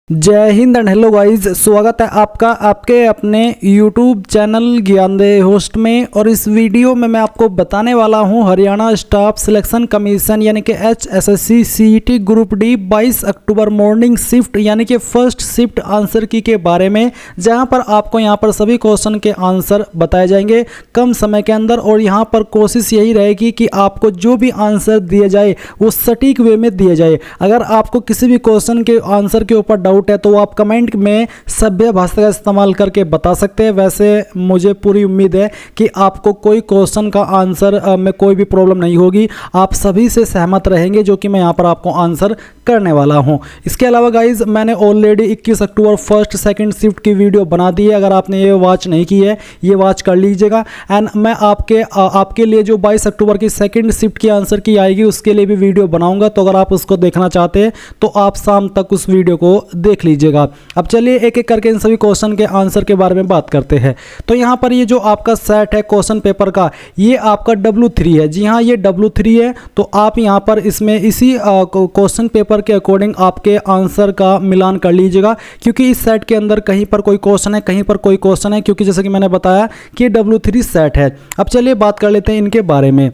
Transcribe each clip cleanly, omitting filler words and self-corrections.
जय Hind and hello guys, स्वागत है आपका आपके अपने YouTube चैनल ज्ञानदेह होस्ट में। और इस वीडियो में मैं आपको बताने वाला हूं हरियाणा स्टाफ सिलेक्शन कमीशन यानी कि HSSC CET ग्रुप डी 22 अक्टूबर मॉर्निंग शिफ्ट यानी कि फर्स्ट शिफ्ट आंसर की के बारे में, जहां पर आपको यहां पर सभी क्वेश्चन के आंसर बताए जाएंगे कम समय के अंदर। और यहां पर कोशिश यही रहेगी कि आपको जो भी आंसर दिए जाए वो सटीक वे में दिए जाए। अगर आपको किसी भी क्वेश्चन के आंसर के ऊपर डाउट है तो आप कमेंट में सभ्य भाषा का इस्तेमाल करके बता सकते हैं। वैसे मुझे पूरी उम्मीद है कि आपको कोई क्वेश्चन का आंसर में कोई भी प्रॉब्लम नहीं होगी, आप सभी से सहमत रहेंगे जो कि मैं यहाँ पर आपको आंसर करने वाला हूं। इसके अलावा गाइज मैंने already 21 October first second shift की वीडियो बना दी है। अगर आपने ये वॉच नहीं की है ये वॉच कर लीजिएगा। एंड मैं आपके लिए जो 22 अक्टूबर की सेकंड शिफ्ट की आंसर की आएगी उसके लिए भी वीडियो बनाऊंगा, तो अगर आप उसको देखना चाहते हैं तो आप शाम तक उस वीडियो को देख लीजिएगा। अब चलिए एक एक करके इन सभी क्वेश्चन के आंसर के बारे में बात करते हैं। तो यहाँ पर ये जो आपका सेट है क्वेश्चन पेपर का, ये आपका W3 है। जी हाँ, ये W3 है। तो आप यहाँ पर इसमें इसी क्वेश्चन पेपर के अकॉर्डिंग आपके आंसर का मिलान कर लीजिएगा, क्योंकि इस सेट के अंदर कहीं पर कोई क्वेश्चन है कहीं पर कोई क्वेश्चन है, क्योंकि जैसे कि मैंने बताया कि W3 सेट है। अब चलिए बात कर लेते हैं इनके बारे में।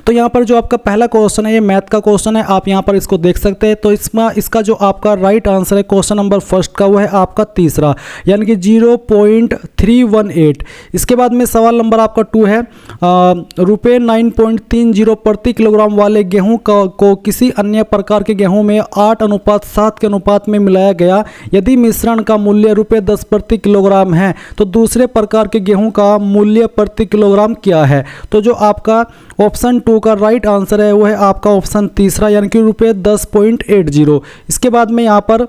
तो यहाँ पर जो आपका पहला क्वेश्चन है ये मैथ का क्वेश्चन है, आप यहाँ पर इसको देख सकते हैं। तो इसका जो आपका राइट आंसर है क्वेश्चन नंबर फर्स्ट का वो है आपका तीसरा, यानी कि 0.318। इसके बाद में सवाल नंबर आपका 2 है, रुपये 9.30 प्रति किलोग्राम वाले गेहूं को किसी अन्य प्रकार के गेहूं में 8:7 के अनुपात में मिलाया गया। यदि मिश्रण का मूल्य ₹10 प्रति किलोग्राम है तो दूसरे प्रकार के गेहूं का मूल्य प्रति किलोग्राम क्या है। तो जो आपका ऑप्शन 2 का राइट आंसर है वो है आपका ऑप्शन तीसरा, यानी कि ₹10.80। इसके बाद में यहाँ पर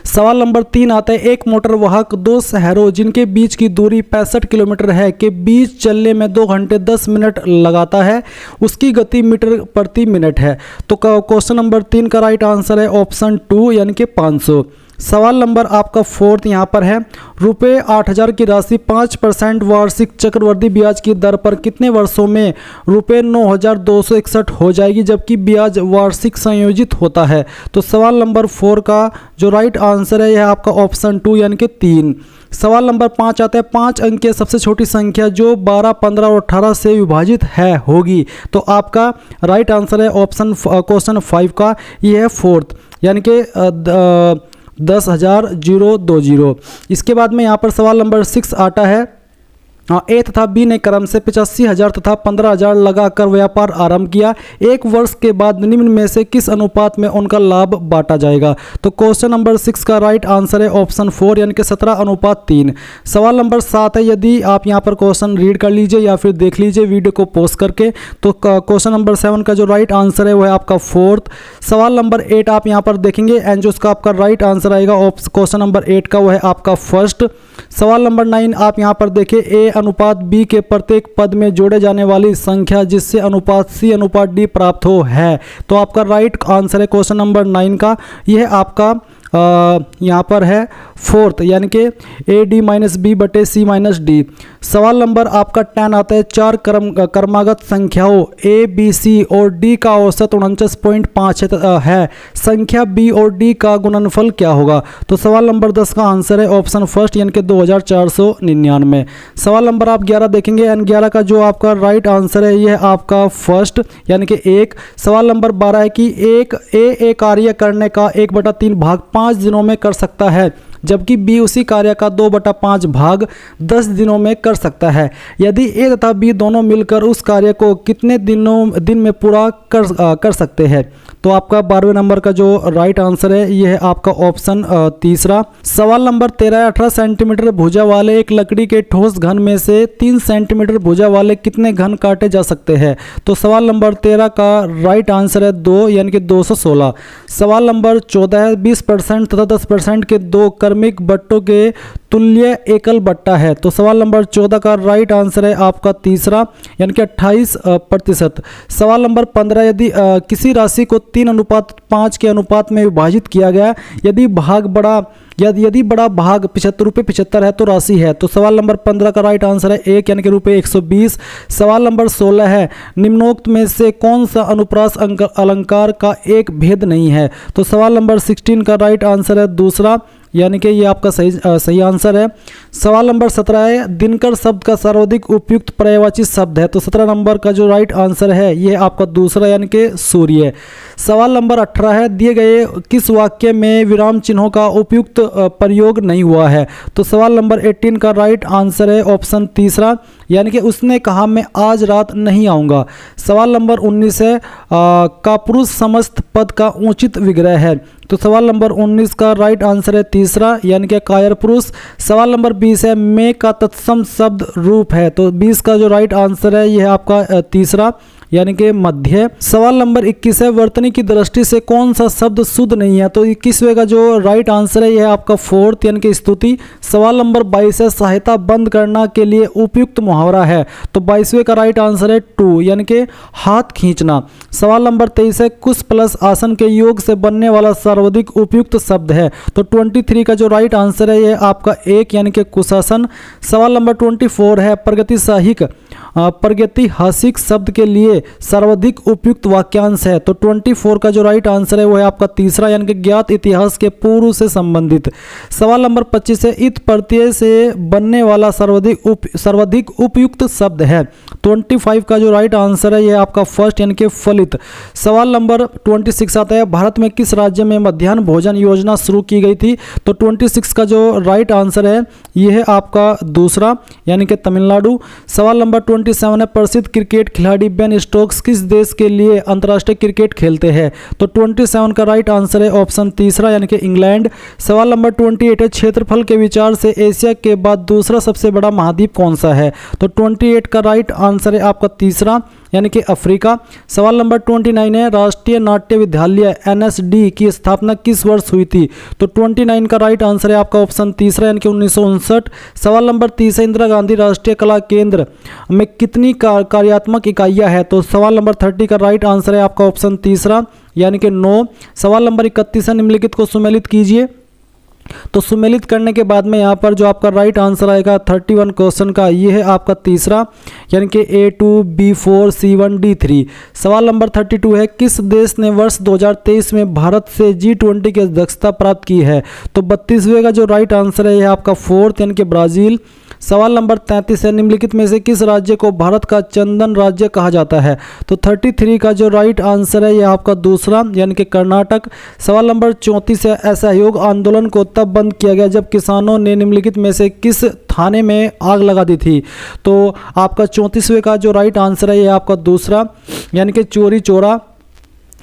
सवाल नंबर 3 आता है, एक मोटर वाहक 2 शहरों जिनके बीच की दूरी 65 किलोमीटर है के बीच चलने में 2 घंटे 10 मिनट लगाता है, उसकी गति मीटर प्रति मिनट है। तो क्वेश्चन नंबर 3 का राइट आंसर है ऑप्शन 2 यानी कि 500। सवाल नंबर आपका 4 यहाँ पर है, ₹8,000 की राशि 5% वार्षिक चक्रवृद्धि ब्याज की दर पर कितने वर्षों में ₹9,261 हो जाएगी, जबकि ब्याज वार्षिक संयोजित होता है। तो सवाल नंबर 4 का जो राइट आंसर है यह आपका ऑप्शन 2 यानी कि 3। सवाल नंबर 5 आता है, 5 अंक की सबसे छोटी संख्या जो 12, 15 और 18 से विभाजित है होगी। तो आपका राइट आंसर है ऑप्शन क्वेश्चन 5 का, यह है 4th यानी कि 10,020। इसके बाद में यहाँ पर सवाल नंबर 6 आता है, ए तथा बी ने क्रम से 85,000 तथा 15,000 लगाकर व्यापार आरंभ किया। एक वर्ष के बाद निम्न में से किस अनुपात में उनका लाभ बांटा जाएगा। तो क्वेश्चन नंबर 6 का राइट आंसर है ऑप्शन 4 यानी कि 17:3। सवाल नंबर 7 है, यदि आप यहां पर क्वेश्चन रीड कर लीजिए या फिर देख लीजिए वीडियो को पॉज करके, तो क्वेश्चन नंबर 7 का जो राइट आंसर है वो है आपका 4th। सवाल नंबर 8 आप यहां पर देखेंगे एंड जो उसका आपका राइट आंसर आएगा क्वेश्चन नंबर 8 का वो है आपका 1st। सवाल नंबर 9 आप यहां पर देखिए, ए अनुपात बी के प्रत्येक पद में जोड़े जाने वाली संख्या जिससे अनुपात सी अनुपात डी प्राप्त हो है। तो आपका राइट आंसर है क्वेश्चन नंबर 9 का, यह आपका यहाँ पर है 4th यानी कि AD-B/C-D। सवाल नंबर आपका 10 आता है, 4 क्रमागत संख्याओं A, B, C और D का औसत 49.5 है, संख्या B और D का गुणनफल क्या होगा। तो सवाल नंबर 10 का आंसर है ऑप्शन 1 यानी कि 2499। सवाल नंबर आप 11 देखेंगे एंड 11 का जो आपका राइट आंसर है यह आपका 1st यानी कि 1। सवाल नंबर 12 है कि एक कार्य करने का 1/3 भाग 5 दिनों में कर सकता है, जबकि बी उसी कार्य का 2/5 भाग 10 दिनों में कर सकता है। यदि ए तथा बी दोनों मिलकर उस कार्य को कितने दिन में पूरा कर सकते हैं। तो आपका 12वें नंबर का जो राइट आंसर है यह है आपका ऑप्शन तीसरा। सवाल नंबर 13, 18 सेंटीमीटर भुजा वाले एक लकड़ी के ठोस घन में से 3 सेंटीमीटर भुजा वाले कितने घन काटे जा सकते हैं। तो सवाल नंबर 13 का राइट आंसर है 2 यानी कि 216। सवाल नंबर 14 है, 20% तथा 10% के 2 कर क्रमिक बट्टों के तुल्य एकल बट्टा है। तो सवाल नंबर 14 का राइट आंसर है आपका तीसरा, यानी कि 28%। सवाल नंबर 15, यदि किसी राशि को 3:5 के अनुपात में विभाजित किया गया, यदि बड़ा भाग 75 रुपये 75 है तो राशि है। तो सवाल नंबर 15 का राइट आंसर है 1, यानी कि रुपये 120। सवाल नंबर 16 है, निम्नोक्त में से कौन सा अनुप्रास अलंकार का एक भेद नहीं है। तो सवाल नंबर 16 का राइट आंसर है दूसरा, यानी कि ये आपका सही आंसर है। सवाल नंबर 17 है, दिनकर शब्द का सर्वाधिक उपयुक्त पर्यायवाची शब्द है। तो 17 नंबर का जो राइट आंसर है ये आपका दूसरा, यानी कि सूर्य। सवाल नंबर 18 है, दिए गए किस वाक्य में विराम चिन्हों का उपयुक्त प्रयोग नहीं हुआ है। तो सवाल नंबर 18 का राइट आंसर है ऑप्शन तीसरा, यानी कि उसने कहा मैं आज रात नहीं आऊँगा। सवाल नंबर 19 है, कापुरुष समस्त पद का उचित विग्रह है। तो सवाल नंबर 19 का राइट आंसर है तीसरा, यानी कि कायर पुरुष। सवाल नंबर 20 है, में का तत्सम शब्द रूप है। तो 20 का जो राइट आंसर है यह आपका तीसरा, यानी कि मध्य। सवाल नंबर 21 है, वर्तनी की दृष्टि से कौन सा शब्द शुद्ध नहीं है। तो 21वें का जो राइट आंसर है यह आपका फोर्थ, यानी कि स्तुति। सवाल नंबर 22 है, सहायता बंद करना के लिए उपयुक्त मुहावरा है। तो 22वें का राइट आंसर है टू, यानी कि हाथ खींचना। सवाल नंबर 23 है, कुश प्लस आसन के योग से बनने वाला सर्वाधिक उपयुक्त शब्द है। तो 23 का जो राइट आंसर है यह आपका 1, यानी कि कुशासन। सवाल नंबर 24 है, प्रगतिहासिक शब्द के लिए सर्वाधिक उपयुक्त वाक्यांश है। तो 24 का जो राइट आंसर है वो है आपका तीसरा, यानी कि ज्ञात इतिहास के पूर्व से संबंधित। सवाल नंबर 25 है, इत प्रत्यय से बनने वाला सर्वाधिक उपयुक्त शब्द है। 25 का जो राइट आंसर है यह आपका फर्स्ट, यानी कि फलित। सवाल नंबर 26 आता है, भारत में किस राज्य में मध्याह्न भोजन योजना शुरू की गई थी। तो 26 का जो राइट आंसर है यह है आपका दूसरा, यानी कि तमिलनाडु। सवाल नंबर 27 है, प्रसिद्ध क्रिकेट खिलाड़ी बेन स्टोक्स किस देश के लिए अंतर्राष्ट्रीय क्रिकेट खेलते हैं। तो 27 का राइट आंसर है ऑप्शन तीसरा, यानी कि इंग्लैंड। सवाल नंबर 28 है, क्षेत्रफल के विचार से एशिया के बाद दूसरा सबसे बड़ा महाद्वीप कौन सा है। तो 28 का राइट आंसर है आपका तीसरा, यानी कि अफ्रीका। सवाल नंबर 29 है, राष्ट्रीय नाट्य विद्यालय NSD की स्थापना किस वर्ष हुई थी। तो 29 का राइट आंसर है आपका ऑप्शन तीसरा, यानी कि 1959। सवाल नंबर 30 है, इंदिरा गांधी राष्ट्रीय कला केंद्र में कितनी कार्यात्मक इकाइयां हैं। तो सवाल नंबर 30 का राइट आंसर है आपका ऑप्शन तीसरा, यानी कि 9। सवाल नंबर 31 है, निम्नलिखित को सुमेलित कीजिए। तो सुमेलित करने के बाद में यहाँ पर जो आपका राइट आंसर आएगा 31 क्वेश्चन का, ये है आपका तीसरा, यानी कि A2 B4 C1 D3। सवाल नंबर 32 है, किस देश ने वर्ष 2023 में भारत से G20 की अध्यक्षता प्राप्त की है। तो 32वें का जो राइट आंसर है यह आपका फोर्थ, यानी कि ब्राज़ील। सवाल नंबर 33 है, निम्नलिखित में से किस राज्य को भारत का चंदन राज्य कहा जाता है। तो 33 का जो राइट आंसर है यह आपका दूसरा, यानी कि कर्नाटक। सवाल नंबर 34 है, असहयोग आंदोलन को तब बंद किया गया जब किसानों ने निम्नलिखित में से किस थाने में आग लगा दी थी। तो आपका 34वें का जो राइट आंसर है यह आपका दूसरा, यानी कि चोरी चोरा।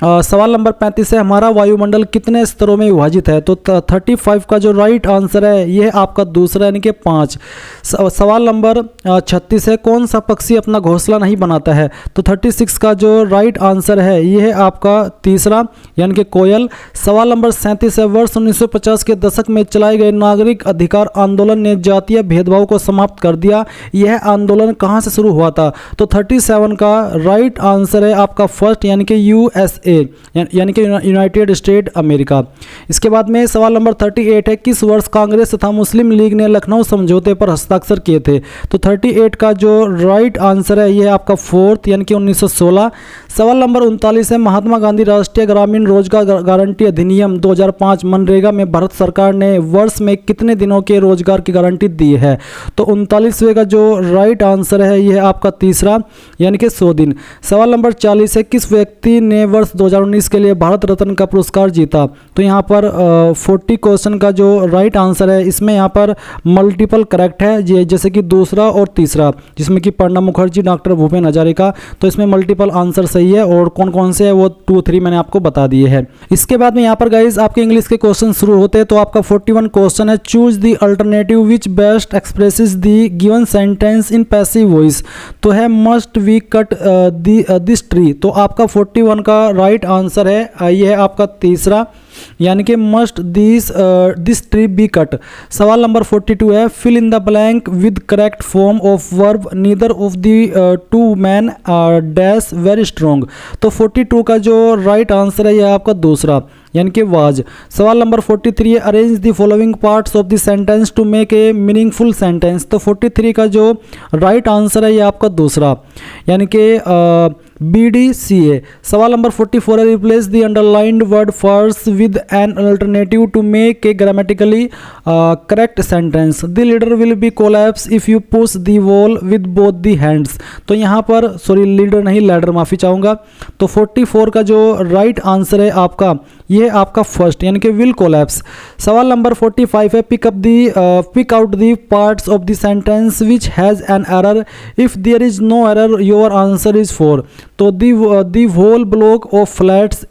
सवाल नंबर 35 है, हमारा वायुमंडल कितने स्तरों में विभाजित है। तो 35 का जो राइट आंसर है यह आपका दूसरा, यानी कि 5। सवाल नंबर 36 है, कौन सा पक्षी अपना घोंसला नहीं बनाता है। तो 36 का जो राइट आंसर है यह है आपका तीसरा, यानी कि कोयल। सवाल नंबर 37 है, वर्ष 1950 के दशक में चलाए गए नागरिक अधिकार आंदोलन ने जातीय भेदभाव को समाप्त कर दिया। यह आंदोलन कहाँ से शुरू हुआ था। तो 37 का राइट आंसर है आपका फर्स्ट, यानी कि USA, यानी कि यूनाइटेड स्टेट अमेरिका। इसके बाद में सवाल नंबर 38 है, किस वर्ष कांग्रेस तथा मुस्लिम लीग ने लखनऊ समझौते पर हस्ताक्षर किए थे। तो 38 का जो राइट आंसर है यह आपका फोर्थ, यानी कि 1916। सवाल नंबर 39 है, महात्मा गांधी राष्ट्रीय ग्रामीण रोजगार गारंटी अधिनियम 2005 मनरेगा में भारत सरकार ने वर्ष में कितने दिनों के रोजगार की गारंटी दी है। तो 39वें का जो राइट आंसर है यह आपका तीसरा, यानी कि 100 दिन। सवाल नंबर 40 है, किस व्यक्ति ने वर्ष 2019 के लिए भारत रत्न का पुरस्कार जीता। तो यहाँ पर 40 क्वेश्चन का जो राइट आंसर है इसमें यहाँ पर मल्टीपल करेक्ट है, जैसे कि दूसरा और तीसरा, जिसमें कि प्रणब मुखर्जी, डॉक्टर भूपेन हजारिका। तो इसमें मल्टीपल आंसर सही है, और कौन कौन से है वो 2 3 मैंने आपको बता दिए हैं। इसके बाद में यहाँ पर गाइज आपके इंग्लिश के क्वेश्चन शुरू होते हैं। तो आपका 41 क्वेश्चन है, choose the alternative which best expresses the given sentence in passive voice. तो है must we cut this tree. तो आपका 41 का राइट आंसर है ये है आपका तीसरा, यानी कि must this tree be cut. सवाल नंबर 42 है fill in the blank with correct form of verb neither of the two man dash very strong. तो 42 का जो राइट आंसर है यह आपका दूसरा यानी कि वाज। सवाल नंबर 43 है arrange the following parts of the sentence to make a meaningful sentence. तो 43 का जो राइट आंसर है यह आपका दूसरा यानी कि BDCA। सवाल नंबर 44 है replace the underlined word first with an alternative to make a grammatically correct sentence. The leader will be collapse if you push the wall with both the hands. तो यहाँ पर सॉरी लीडर नहीं ladder, माफ़ी चाहूँगा। तो 44 का जो right answer है आपका ये आपका फर्स्ट यानी कि विल कोलैप्स। सवाल नंबर 45 है pick out the parts of the sentence which has an error if there is no error your answer is 4। तो the whole block of flats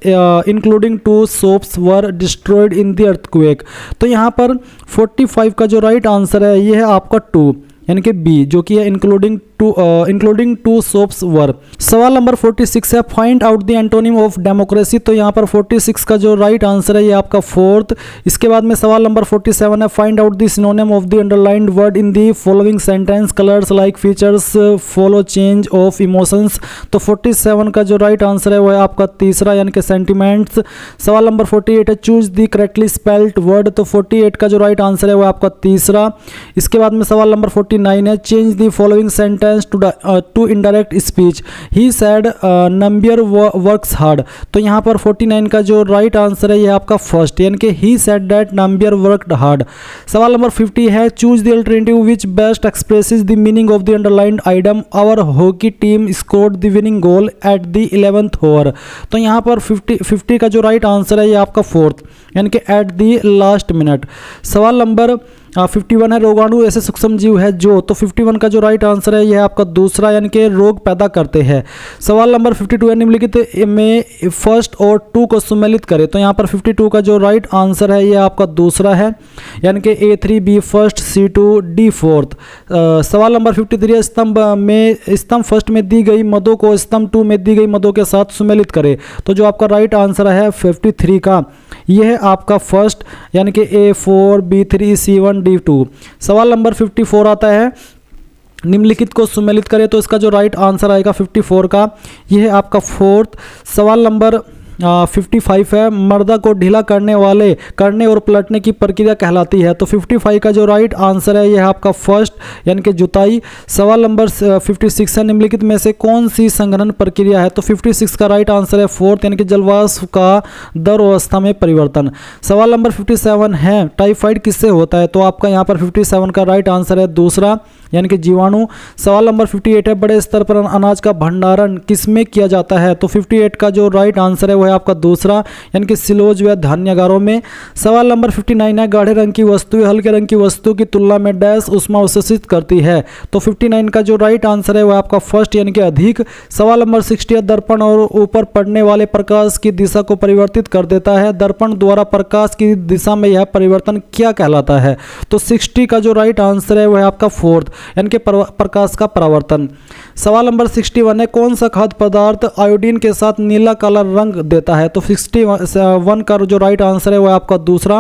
including 2 shops were destroyed in the earthquake। तो यहाँ पर 45 का जो right answer है ये है आपका 2 यानी कि बी जो कि है इंक्लूडिंग टू शॉप्स वर। सवाल नंबर 46 है find out the antonym of democracy. तो यहाँ पर 46 का जो राइट आंसर है ये आपका फोर्थ। इसके बाद में सवाल नंबर 47 है find out the synonym of the underlined word in the following sentence colours like features follow change of emotions. तो 47 का जो राइट आंसर है वो है आपका तीसरा यानी कि सेंटिमेंट्स। सवाल नंबर 48 है choose the correctly spelled word. तो 48 का जो राइट आंसर है वो आपका तीसरा। इसके बाद में सवाल नंबर 49 है change the following sentence to indirect speech. He said Nambiar works hard. तो यहाँ पर 49 का जो राइट आंसर है ये आपका फर्स्ट यानी कि he said that Nambiar worked hard. सवाल नंबर 50 है choose the alternative which best expresses the meaning of the underlined item our hockey team scored the winning goal at the 11th over. तो यहाँ पर 50 का जो राइट आंसर है ये आपका फोर्थ यानी कि एट द लास्ट मिनट। सवाल नंबर 51 है रोगाणु ऐसे सूक्ष्म जीव है जो। तो 51 का जो राइट आंसर है यह आपका दूसरा यानी कि रोग पैदा करते हैं। सवाल नंबर 52 है निम्नलिखित में फर्स्ट और 2 को सम्मिलित करें। तो यहाँ पर 52 का जो राइट आंसर है यह आपका दूसरा है यानी कि A3 B first C2 D fourth. सवाल नंबर 53 स्तंभ फर्स्ट में दी गई मदों को स्तंभ 2 में दी गई मदों के साथ सम्मिलित करें। तो जो आपका राइट आंसर है 53 का यह है आपका फर्स्ट यानी कि A4 B3 C1 D2। सवाल नंबर 54 आता है निम्नलिखित को सम्मिलित करें। तो इसका जो राइट आंसर आएगा 54 का यह है आपका फोर्थ। सवाल नंबर 55 है मर्दा को ढीला करने और पलटने की प्रक्रिया कहलाती है। तो 55 का जो राइट आंसर है यह आपका फर्स्ट यानी कि जुताई। सवाल नंबर 56 है निम्नलिखित में से कौन सी संघनन प्रक्रिया है। तो 56 का राइट आंसर है फोर्थ यानी कि जलवाष्प का दर अवस्था में परिवर्तन। सवाल नंबर 57 है टाइफाइड किससे होता है। तो आपका यहाँ पर 57 का राइट आंसर है दूसरा यानी कि जीवाणु। सवाल नंबर 58 है बड़े स्तर पर अनाज का भंडारण किसमें किया जाता है। तो 58 का जो राइट आंसर है वो है आपका दूसरा यानी कि सिलोज व धान्यागारों में। सवाल नंबर 59 है गाढ़े रंग की वस्तु हल्के रंग की वस्तु की तुलना में डैश उष्मा अवशोषित करती है। तो 59 का जो राइट आंसर है वो आपका फर्स्ट यानी कि अधिक। सवाल नंबर 60 है दर्पण और ऊपर पड़ने वाले प्रकाश की दिशा को परिवर्तित कर देता है। दर्पण द्वारा प्रकाश की दिशा में यह परिवर्तन क्या कहलाता है। तो 60 का जो राइट आंसर है वो है आपका फोर्थ यानी कि प्रकाश का परावर्तन। सवाल नंबर 61 है कौन सा खाद्य पदार्थ आयोडीन के साथ नीला काला रंग देता है। तो 61 का जो राइट आंसर है वो आपका दूसरा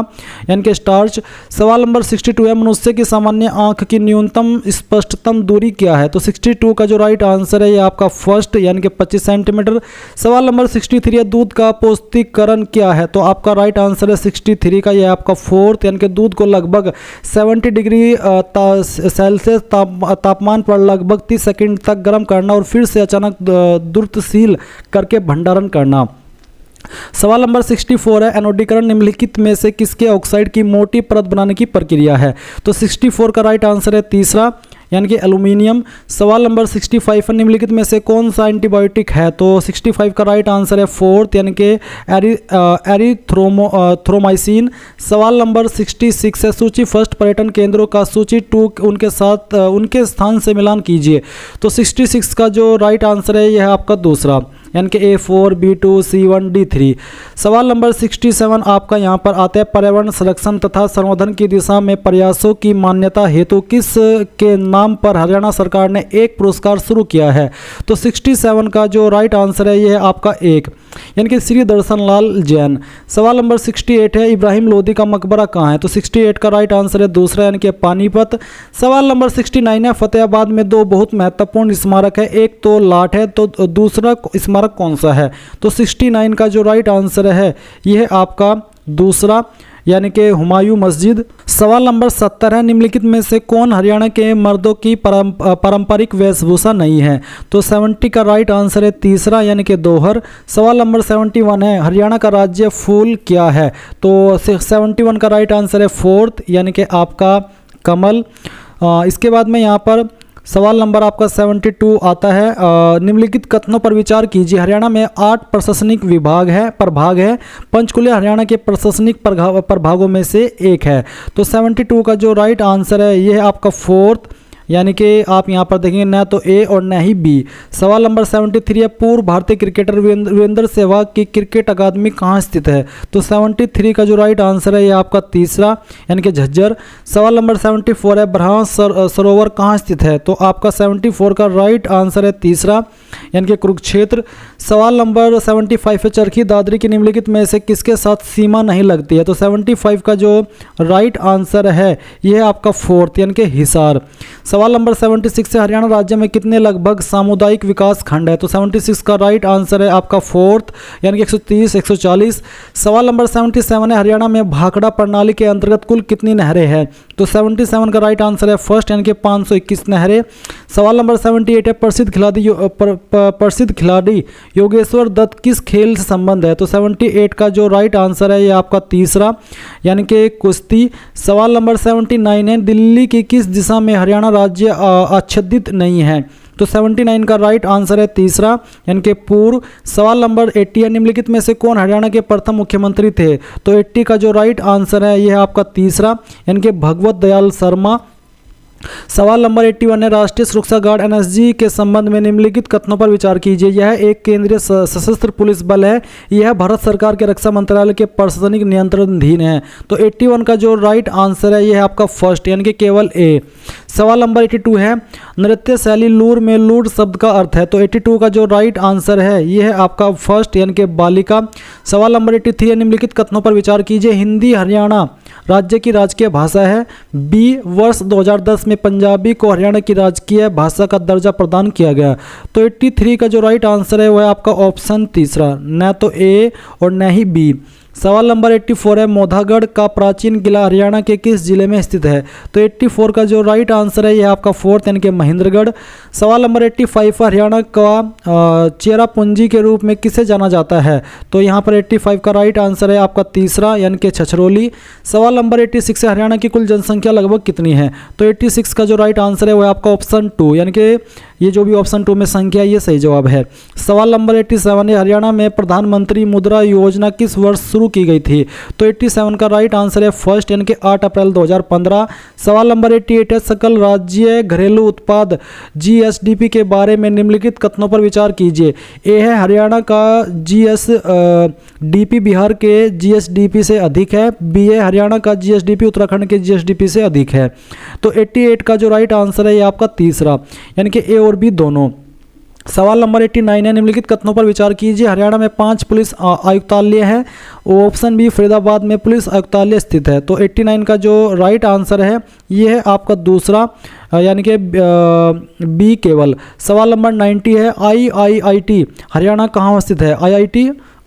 यानी कि स्टार्च। सवाल नंबर 62 है मनुष्य की सामान्य आंख की न्यूनतम स्पष्टतम दूरी क्या है। तो 62 का जो राइट आंसर है ये आपका फर्स्ट यानी कि 25 सेंटीमीटर। सवाल नंबर 63 है दूध का पौष्टिकरण क्या है। तो आपका राइट आंसर है 63 का यह आपका फोर्थ यानी कि दूध को लगभग 70 डिग्री सेल्सियस तापमान पर लगभग 30 सेकंड तक गर्म करना और फिर से अचानक द्रुतशील करके भंडारण करना। सवाल नंबर 64 है एनोडीकरण निम्नलिखित में से किसके ऑक्साइड की मोटी परत बनाने की प्रक्रिया है। तो 64 का राइट आंसर है तीसरा यानी कि एल्यूमिनियम। सवाल नंबर 65 है निम्नलिखित में से कौन सा एंटीबायोटिक है। तो 65 का राइट आंसर है फोर्थ यानी कि एरिथ्रोमाइसिन। सवाल नंबर 66 है सूची फर्स्ट पर्यटन केंद्रों का सूची 2 उनके स्थान से मिलान कीजिए। तो 66 का जो राइट आंसर है यह है आपका दूसरा यानी कि A4, B2, C1, D3। सवाल नंबर 67 आपका यहाँ पर आता है, पर्यावरण संरक्षण तथा संवर्धन की दिशा में प्रयासों की मान्यता हेतु किस के नाम पर हरियाणा सरकार ने एक पुरस्कार शुरू किया है? तो 67 का जो राइट आंसर है ये है आपका एक, यानी कि श्री दर्शन लाल जैन। सवाल नंबर 68 है, इब्राहिम लोदी का मकबरा कहाँ है? तो 68 का राइट आंसर है दूसरा, यानी कि पानीपत। सवाल नंबर 69 है, फतेहाबाद में दो बहुत महत्वपूर्ण स्मारक है, एक तो लाट है तो दूसरा स्मारक कौन सा है? तो 69 का जो राइट आंसर है यह है आपका दूसरा, यानी कि हुमायूं मस्जिद। सवाल नंबर 70 है, निम्नलिखित में से कौन हरियाणा के मर्दों की पारंपरिक वेशभूषा नहीं है? तो 70 का राइट आंसर है तीसरा, यानी कि दोहर। सवाल नंबर 71 है, हरियाणा का राज्य फूल क्या है? तो 71 का राइट आंसर है फोर्थ, यानी कि आपका कमल। इसके बाद में यहाँ पर सवाल नंबर आपका 72 आता है, निम्नलिखित कथनों पर विचार कीजिए। हरियाणा में 8 प्रशासनिक प्रभाग है, पंचकुला हरियाणा के प्रशासनिक प्रभागों में से एक है। तो 72 का जो राइट आंसर है ये है आपका फोर्थ, यानी कि आप यहाँ पर देखेंगे न तो ए और न ही बी। सवाल नंबर 73 है, पूर्व भारतीय क्रिकेटर वीरेंद्र सहवाग की क्रिकेट अकादमी कहाँ स्थित है? तो 73 का जो राइट आंसर है ये आपका तीसरा, यानी कि झज्जर। सवाल नंबर 74 है, ब्रह्मस सरोवर कहाँ स्थित है? तो आपका 74 का राइट आंसर है तीसरा, यानी कि कुरुक्षेत्र। सवाल नंबर 75 है, चरखी दादरी की निम्नलिखित में से किसके साथ सीमा नहीं लगती है? तो 75 का जो राइट आंसर है यह है आपका फोर्थ, यानी कि हिसार। सवाल नंबर 76 है, हरियाणा राज्य में कितने लगभग सामुदायिक विकास खंड है? तो 76 का राइट आंसर है आपका फोर्थ, यानी कि 130, 140। सवाल नंबर 77 है, हरियाणा में भाखड़ा प्रणाली के अंतर्गत कुल कितनी नहरें हैं? तो 77 का राइट आंसर है फर्स्ट, यानी कि 521 नहरें। सवाल नंबर 78 है, प्रसिद्ध खिलाड़ी योगेश्वर दत्त किस खेल से संबंध है? तो 78 का जो राइट आंसर है ये आपका तीसरा, यानी कि कुश्ती। सवाल नंबर 79 है, दिल्ली की किस दिशा में हरियाणा राज्य आच्छादित नहीं है? तो 79 का राइट आंसर है तीसरा, यानी कि पूर्व। सवाल नंबर 80 है, निम्नलिखित में से कौन हरियाणा के प्रथम मुख्यमंत्री थे? तो 80 का जो राइट आंसर है यह है आपका तीसरा, यानी कि भगवत दयाल शर्मा। सवाल नंबर 81 है, राष्ट्रीय सुरक्षा गार्ड एनएसजी के संबंध में निम्नलिखित कथनों पर विचार कीजिए। यह एक केंद्रीय सशस्त्र पुलिस बल है, यह भारत सरकार के रक्षा मंत्रालय के प्रशासनिक नियंत्रणाधीन है। तो 81 का जो राइट आंसर है यह है आपका फर्स्ट, यानी कि केवल ए। सवाल नंबर 82 है, नृत्य शैली लूर में लूर शब्द का अर्थ है? तो 82 का जो राइट आंसर है यह है आपका फर्स्ट, यानी कि बालिका। सवाल नंबर 83 है, निम्नलिखित कथनों पर विचार कीजिए। हिंदी हरियाणा राज्य की राजकीय भाषा है। बी, वर्ष 2010 में पंजाबी को हरियाणा की राजकीय भाषा का दर्जा प्रदान किया गया। तो 83 का जो राइट आंसर है वह है आपका ऑप्शन तीसरा, न तो ए और न ही बी। सवाल नंबर 84 है, मोधागढ़ का प्राचीन किला हरियाणा के किस जिले में स्थित है? तो 84 का जो राइट आंसर है यह आपका फोर्थ, यानी कि महेंद्रगढ़। सवाल नंबर 85, हरियाणा का चेरापूंजी के रूप में किसे जाना जाता है? तो यहाँ पर 85 का राइट आंसर है आपका तीसरा, यानी कि छछरौली। सवाल नंबर 86 है, हरियाणा की कुल जनसंख्या लगभग कितनी है? तो 86 का जो राइट आंसर है वह आपका ऑप्शन 2, यानी कि ये जो भी ऑप्शन 2 में संख्या ये सही जवाब है। सवाल नंबर 87 है, हरियाणा में प्रधानमंत्री मुद्रा योजना किस वर्ष शुरू की गई थी? तो 87 का राइट आंसर है फर्स्ट, यानी कि 8 अप्रैल 2015। सवाल नंबर 88 है, सकल राज्य घरेलू उत्पाद जीएसडीपी के बारे में निम्नलिखित कथनों पर विचार कीजिए। ए है, हरियाणा का जीएसडीपी बिहार के जीएसडीपी से अधिक है। बी है, हरियाणा का जीएसडीपी उत्तराखंड के जीएसडीपी से अधिक है। तो 88 का जो राइट आंसर है ये आपका तीसरा, यानी कि ए और बी दोनों। सवाल नंबर 89 है, निम्नलिखित कथनों पर विचार कीजिए। हरियाणा में 5 पुलिस आयुक्तालय है। ऑप्शन बी, फरीदाबाद में पुलिस आयुक्तालय स्थित है। तो 89 का जो राइट आंसर है ये है आपका दूसरा, यानी कि बी केवल। सवाल नंबर 90 है, आईआईटी हरियाणा कहाँ स्थित है?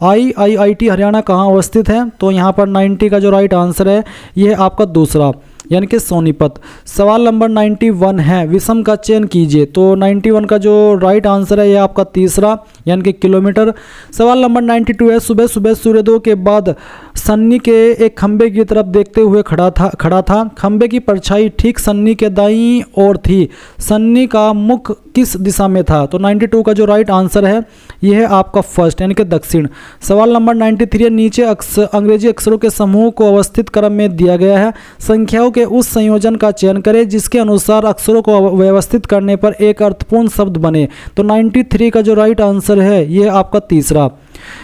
आईआईटी हरियाणा कहाँ अवस्थित है? तो यहाँ पर 90 का जो राइट आंसर है ये है आपका दूसरा, यानी कि सोनीपत। सवाल नंबर 91 है, विषम का चयन कीजिए। तो 91 का जो राइट आंसर है ये आपका तीसरा, यानी कि किलोमीटर। सवाल नंबर 92 है, सुबह सुबह सूर्योदय के बाद सन्नी के एक खंबे की तरफ देखते हुए खड़ा था। खंबे की परछाई ठीक सन्नी के दाईं ओर थी। सन्नी का मुख किस दिशा में था? तो 92 का जो राइट आंसर है यह है आपका फर्स्ट यानी कि दक्षिण। सवाल नंबर 93 नीचे अंग्रेजी अक्षरों के समूह को अवस्थित क्रम में दिया गया है। संख्याओं के उस संयोजन का चयन करें जिसके अनुसार अक्षरों को व्यवस्थित करने पर एक अर्थपूर्ण शब्द बने। तो 93 का जो राइट आंसर है यह आपका तीसरा।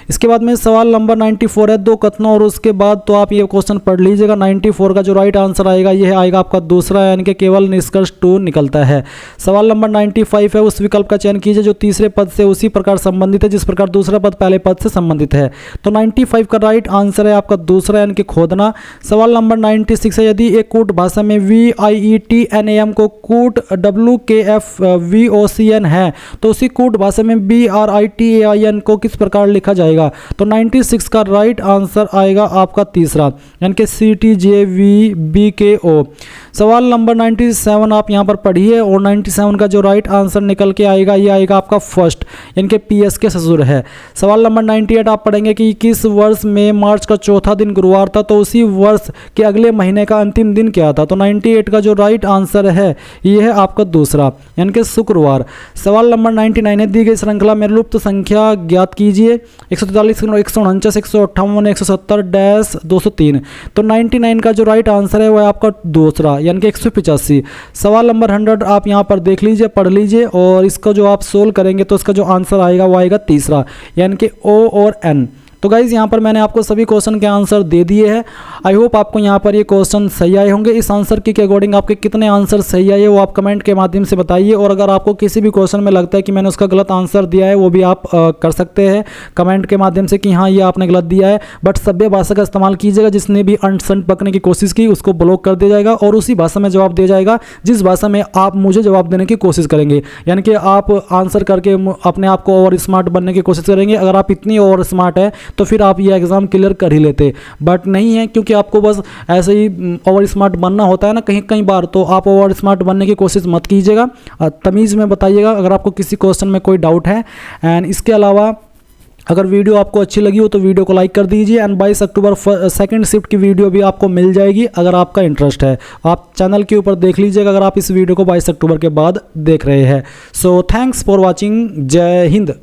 इसके बाद में सवाल नंबर 94 है, दो कथनों और उसके बाद तो आप ये क्वेश्चन पढ़ लीजिएगा। 94 का जो राइट आंसर आएगा यह आएगा आपका दूसरा यानी कि केवल निष्कर्ष 2 निकलता है। सवाल नंबर 95 है, उस विकल्प का चयन कीजिए जो तीसरे पद से उसी प्रकार संबंधित है जिस प्रकार दूसरा पद पहले पद से संबंधित है। तो 95 का राइट आंसर है आपका दूसरा यानी कि खोदना। सवाल नंबर 96 है, यदि एक कूट भाषा में VIETNAM को कूट WKFVOCN है तो उसी कूट भाषा में BRITAIN को किस प्रकार लिखा जाएगा? तो 96 का राइट आंसर आएगा आपका तीसरा यानी कि CTJVBKO। सवाल नंबर 97 आप यहां पर पढ़िए और 97 का जो राइट आंसर निकल के आएगा ये आएगा आपका फर्स्ट यानी कि PS के ससुर है। सवाल नंबर 98 आप पढ़ेंगे कि किस वर्ष में मार्च का चौथा दिन गुरुवार था तो उसी वर्ष के अगले महीने का अंतिम दिन क्या था? तो 98 का जो राइट आंसर है ये है आपका दूसरा यानी कि शुक्रवार। सवाल नंबर 99 है, दी गई श्रृंखला में लुप्त संख्या ज्ञात कीजिए। 143, 149, 158, 170 -203। तो 99 का जो राइट आंसर है वह आपका दूसरा यानी कि 185। सवाल नंबर 100 आप यहाँ पर देख लीजिए, पढ़ लीजिए और इसका जो आप सोल्व करेंगे तो इसका जो आंसर आएगा वो आएगा तीसरा यानी कि O और N। तो गाइज़ यहाँ पर मैंने आपको सभी क्वेश्चन के आंसर दे दिए हैं। आई होप आपको यहाँ पर ये क्वेश्चन सही आए होंगे। इस आंसर के अकॉर्डिंग आपके कितने आंसर सही आए वो आप कमेंट के माध्यम से बताइए और अगर आपको किसी भी क्वेश्चन में लगता है कि मैंने उसका गलत आंसर दिया है वो भी आप कर सकते हैं कमेंट के माध्यम से कि हाँ ये आपने गलत दिया है। बट सभ्य भाषा का इस्तेमाल कीजिएगा, जिसने भी अंट संट पकने की कोशिश की उसको ब्लॉक कर दिया जाएगा और उसी भाषा में जवाब दिया जाएगा जिस भाषा में आप मुझे जवाब देने की कोशिश करेंगे। यानी कि आप आंसर करके अपने आप को और स्मार्ट बनने की कोशिश करेंगे। अगर आप इतनी और स्मार्ट है तो फिर आप ये एग्जाम क्लियर कर ही लेते, बट नहीं है क्योंकि आपको बस ऐसे ही ओवर स्मार्ट बनना होता है ना कहीं कहीं बार। तो आप ओवर स्मार्ट बनने की कोशिश मत कीजिएगा, तमीज़ में बताइएगा अगर आपको किसी क्वेश्चन में कोई डाउट है। एंड इसके अलावा अगर वीडियो आपको अच्छी लगी हो तो वीडियो को लाइक कर दीजिए। एंड 22 अक्टूबर सेकंड शिफ्ट की वीडियो भी आपको मिल जाएगी अगर आपका इंटरेस्ट है। आप चैनल के ऊपर देख लीजिएगा अगर आप इस वीडियो को 22 अक्टूबर के बाद देख रहे हैं। So thanks for watching. जय हिंद।